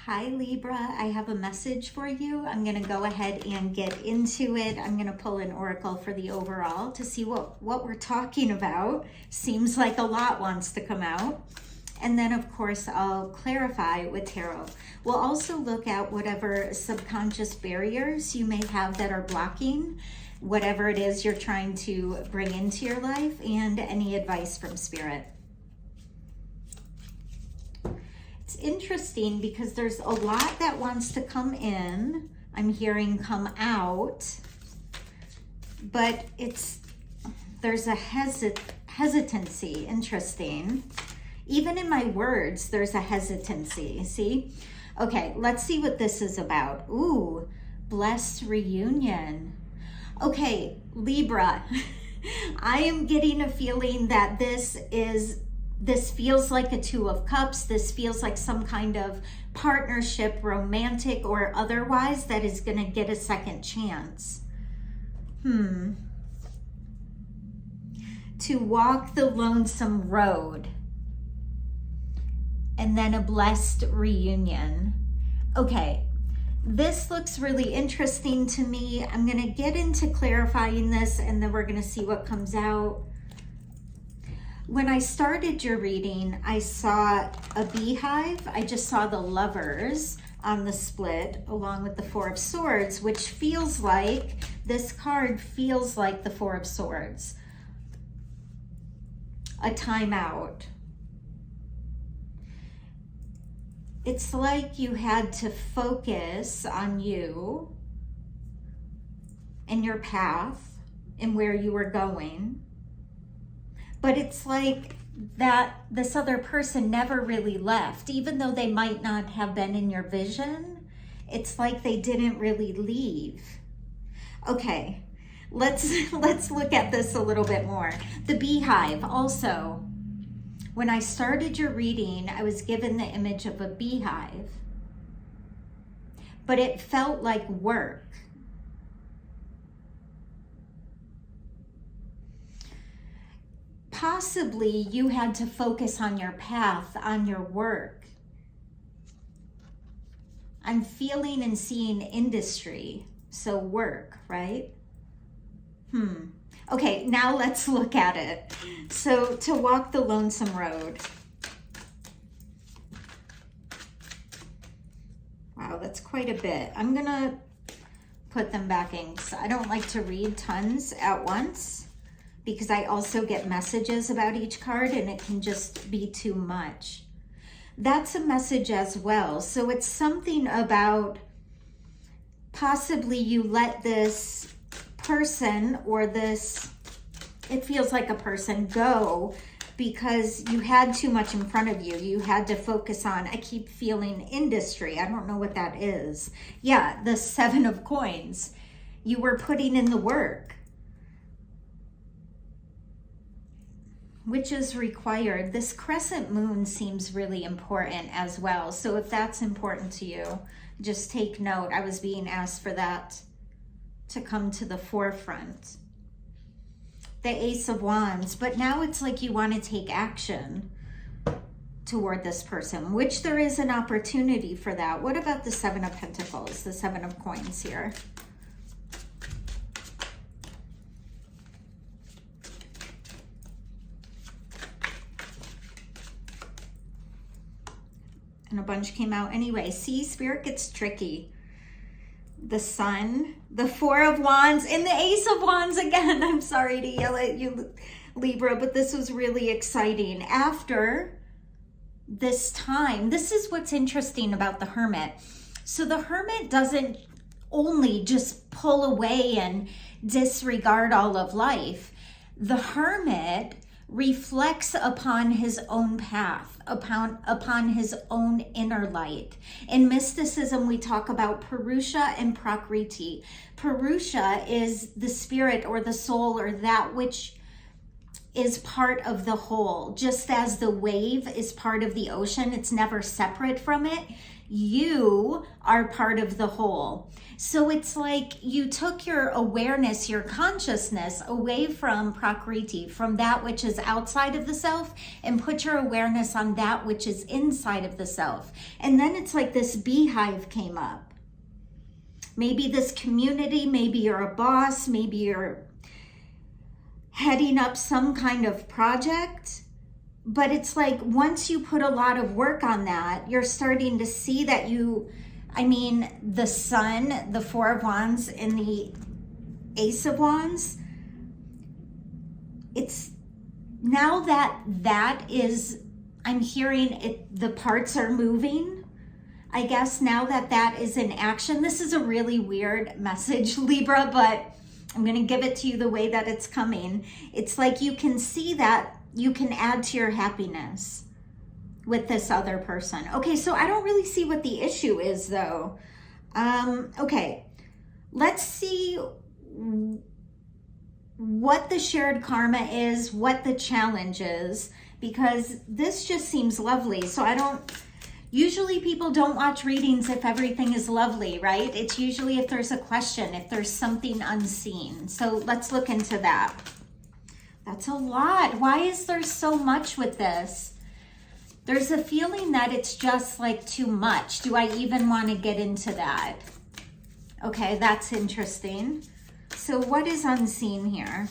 Hi Libra, I have a message for you. I'm going to go ahead and get into it. I'm going to pull an oracle for the overall to see what we're talking about. Seems like a lot wants to come out. And then of course I'll clarify with tarot. We'll also look at whatever subconscious barriers you may have that are blocking whatever it is you're trying to bring into your life, and any advice from spirit. It's interesting because there's a lot that wants to come in. I'm hearing come out, but there's a hesitancy. Interesting. Even in my words, there's a hesitancy. See? Okay, let's see what this is about. Ooh, blessed reunion. Okay, Libra, I am getting a feeling that this feels like a Two of Cups. This feels like some kind of partnership, romantic or otherwise, that is going to get a second chance. To walk the lonesome road. And then a blessed reunion. Okay, this looks really interesting to me. I'm going to get into clarifying this and then we're going to see what comes out. When I started your reading, I saw a beehive. I just saw the lovers on the split along with the Four of Swords, which feels like, this card feels like the Four of Swords. A timeout. It's like you had to focus on you and your path and where you were going. But it's like that this other person never really left, even though they might not have been in your vision. It's like they didn't really leave. Okay, let's look at this a little bit more. The beehive also. When I started your reading, I was given the image of a beehive, but it felt like work. Possibly you had to focus on your path, on your work. I'm feeling and seeing industry, so work, right? Okay, now let's look at it. So to walk the lonesome road. Wow, that's quite a bit. I'm gonna put them back in because I don't like to read tons at once, because I also get messages about each card and it can just be too much. That's a message as well. So it's something about possibly you let this person or this, it feels like a person, go because you had too much in front of you. You had to focus on, I keep feeling industry. I don't know what that is. Yeah, the Seven of Coins. You were putting in the work, which is required. This crescent moon seems really important as well. So if that's important to you, just take note. I was being asked for that to come to the forefront. The Ace of Wands, but now it's like you want to take action toward this person, which there is an opportunity for that. What about the Seven of Pentacles, the Seven of Coins here? And a bunch came out anyway. See, Spirit gets tricky. The Sun, the Four of Wands, and the Ace of Wands again. I'm sorry to yell at you, Libra, but this was really exciting. After this time, this is what's interesting about the Hermit. So the Hermit doesn't only just pull away and disregard all of life. The Hermit reflects upon his own path, upon his own inner light. In mysticism, we talk about Purusha and Prakriti. Purusha is the spirit or the soul or that which is part of the whole. Just as the wave is part of the ocean, it's never separate from it. You are part of the whole. So it's like you took your awareness, your consciousness away from Prakriti, from that which is outside of the self, and put your awareness on that which is inside of the self. And then it's like this beehive came up. Maybe this community, maybe you're a boss, maybe you're heading up some kind of project. But it's like once you put a lot of work on that, you're starting to see that the Sun, the Four of Wands, and the Ace of Wands, it's now that is, I'm hearing it, the parts are moving. I guess now that is in action. This is a really weird message, Libra, but I'm going to give it to you the way that it's coming. It's like you can see that you can add to your happiness with this other person. Okay, so I don't really see what the issue is though. Okay, let's see what the shared karma is, what the challenge is, because this just seems lovely. So usually people don't watch readings if everything is lovely, right? It's usually if there's a question, if there's something unseen. So let's look into that. That's a lot. Why is there so much with this? There's a feeling that it's just like too much. Do I even want to get into that? Okay, that's interesting. So what is unseen here?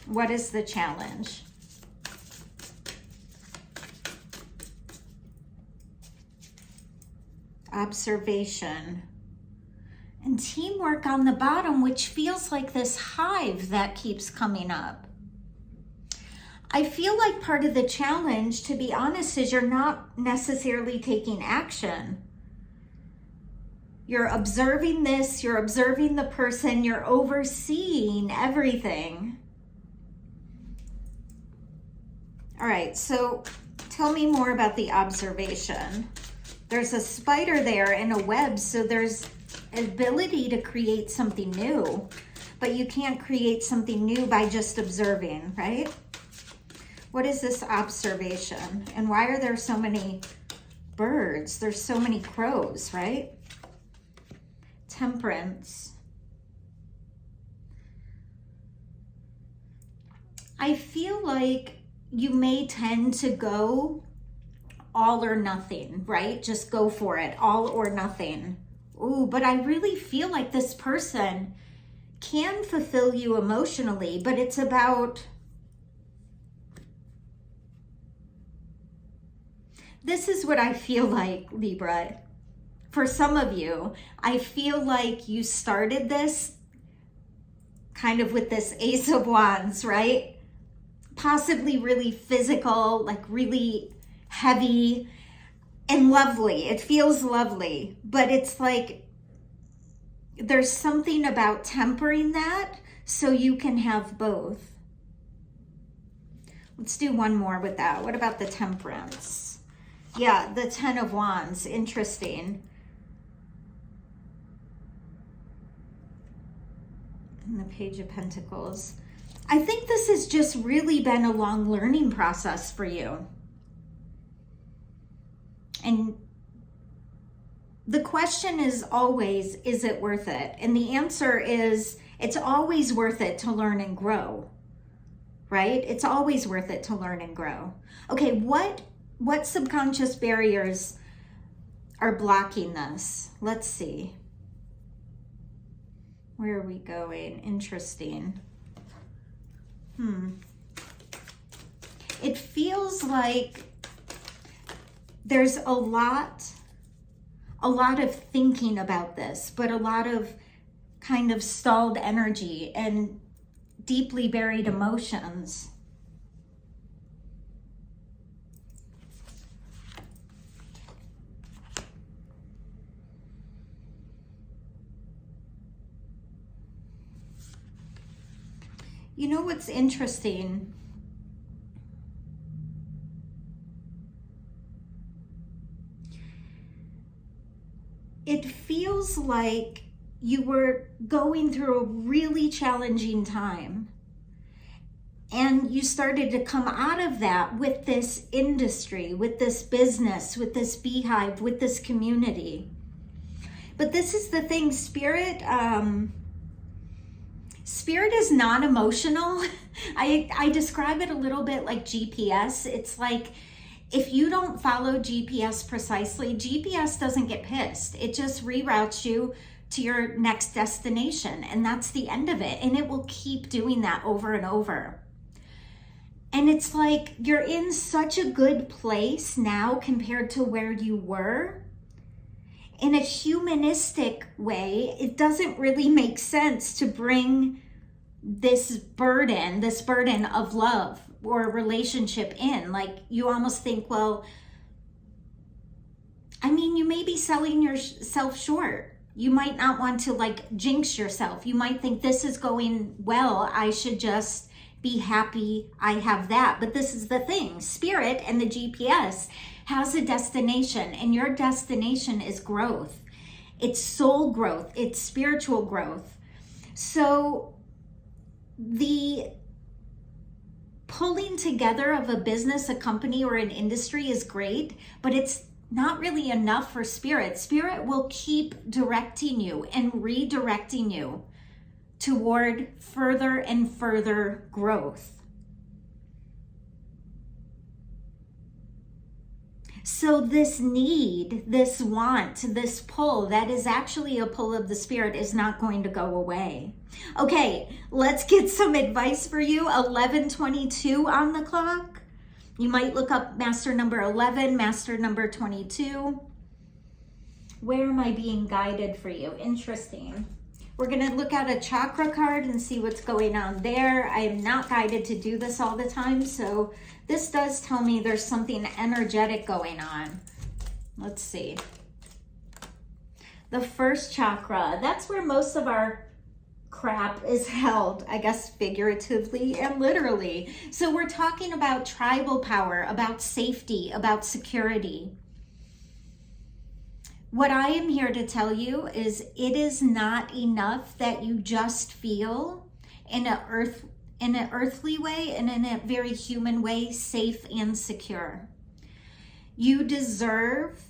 What is the challenge? Observation. And teamwork on the bottom, which feels like this hive that keeps coming up. I feel like part of the challenge, to be honest, is you're not necessarily taking action. You're observing this, you're observing the person, you're overseeing everything. All right, so tell me more about the observation. There's a spider there and a web, so there's ability to create something new, but you can't create something new by just observing, right? What is this observation? And why are there so many birds? There's so many crows, right? Temperance. I feel like you may tend to go all or nothing, right? Just go for it, all or nothing. Ooh, but I really feel like this person can fulfill you emotionally, but it's about... This is what I feel like, Libra. For some of you, I feel like you started this kind of with this Ace of Wands, right? Possibly really physical, like really heavy and lovely. It feels lovely, but it's like there's something about tempering that so you can have both. Let's do one more with that. What about the temperance? Yeah, the Ten of Wands, interesting. And the Page of Pentacles. I think this has just really been a long learning process for you. And the question is always, is it worth it? And the answer is, it's always worth it to learn and grow, right? It's always worth it to learn and grow. Okay, what subconscious barriers are blocking this? Let's see. Where are we going? Interesting. It feels like there's a lot of thinking about this, but a lot of kind of stalled energy and deeply buried emotions. You know what's interesting? It feels like you were going through a really challenging time. And you started to come out of that with this industry, with this business, with this beehive, with this community. But this is the thing, Spirit, Spirit is non-emotional. I describe it a little bit like GPS. It's like, if you don't follow GPS precisely, GPS doesn't get pissed. It just reroutes you to your next destination, and that's the end of it. And it will keep doing that over and over. And it's like, you're in such a good place now compared to where you were. In a humanistic way, it doesn't really make sense to bring this burden of love or relationship in. Like, you almost think, well, I mean, you may be selling yourself short. You might not want to like jinx yourself. You might think, this is going well, I should just be happy I have that. But this is the thing, Spirit and the GPS has a destination, and your destination is growth. It's soul growth, it's spiritual growth. So the pulling together of a business, a company, or an industry is great, but it's not really enough for Spirit. Spirit will keep directing you and redirecting you toward further and further growth. So this need, this want, this pull, that is actually a pull of the Spirit, is not going to go away. Okay, let's get some advice for you. 11:22 on the clock. You might look up master number 11, master number 22. Where am I being guided for you? Interesting. We're going to look at a chakra card and see what's going on there. I am not guided to do this all the time, so this does tell me there's something energetic going on. Let's see. The first chakra, that's where most of our crap is held, I guess figuratively and literally. So we're talking about tribal power, about safety, about security. What I am here to tell you is, it is not enough that you just feel in an earthly way and in a very human way, safe and secure. You deserve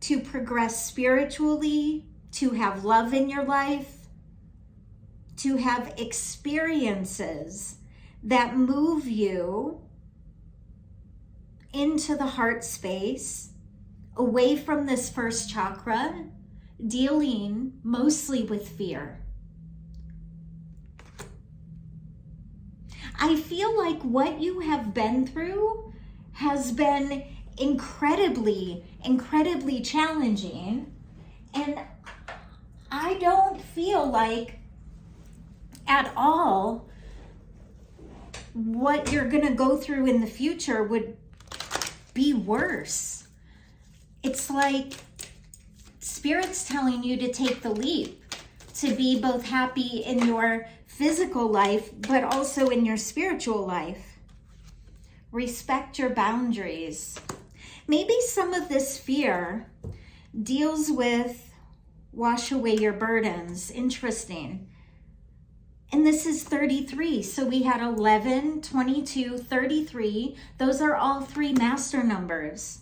to progress spiritually, to have love in your life, to have experiences that move you into the heart space, away from this first chakra, dealing mostly with fear. I feel like what you have been through has been incredibly, incredibly challenging. And I don't feel like at all what you're going to go through in the future would be worse. It's like Spirit's telling you to take the leap, to be both happy in your physical life, but also in your spiritual life. Respect your boundaries. Maybe some of this fear deals with wash away your burdens. Interesting. And this is 33. So we had 11, 22, 33. Those are all three master numbers.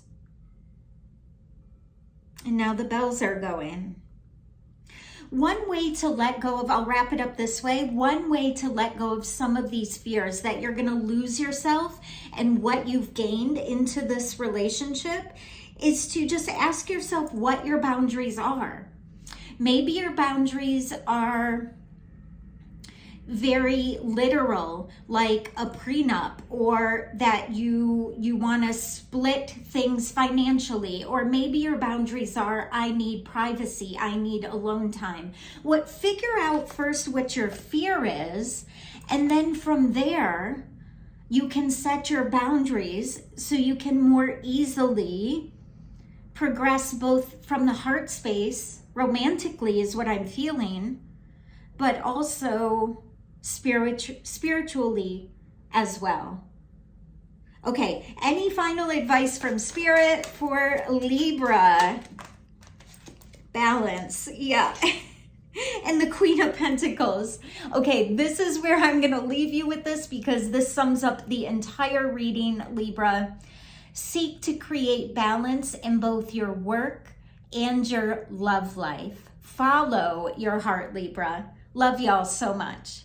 And now the bells are going. One way to let go of, I'll wrap it up this way, one way to let go of some of these fears that you're going to lose yourself and what you've gained into this relationship is to just ask yourself what your boundaries are. Maybe your boundaries are very literal, like a prenup, or that you want to split things financially, or maybe your boundaries are, I need privacy, I need alone time. Figure out first what your fear is, and then from there you can set your boundaries so you can more easily progress both from the heart space, romantically is what I'm feeling, but also spiritually as well. Okay, any final advice from Spirit for Libra? Balance, yeah. and the Queen of Pentacles. Okay, this is where I'm going to leave you with this, because this sums up the entire reading, Libra. Seek to create balance in both your work and your love life. Follow your heart, Libra. Love y'all so much.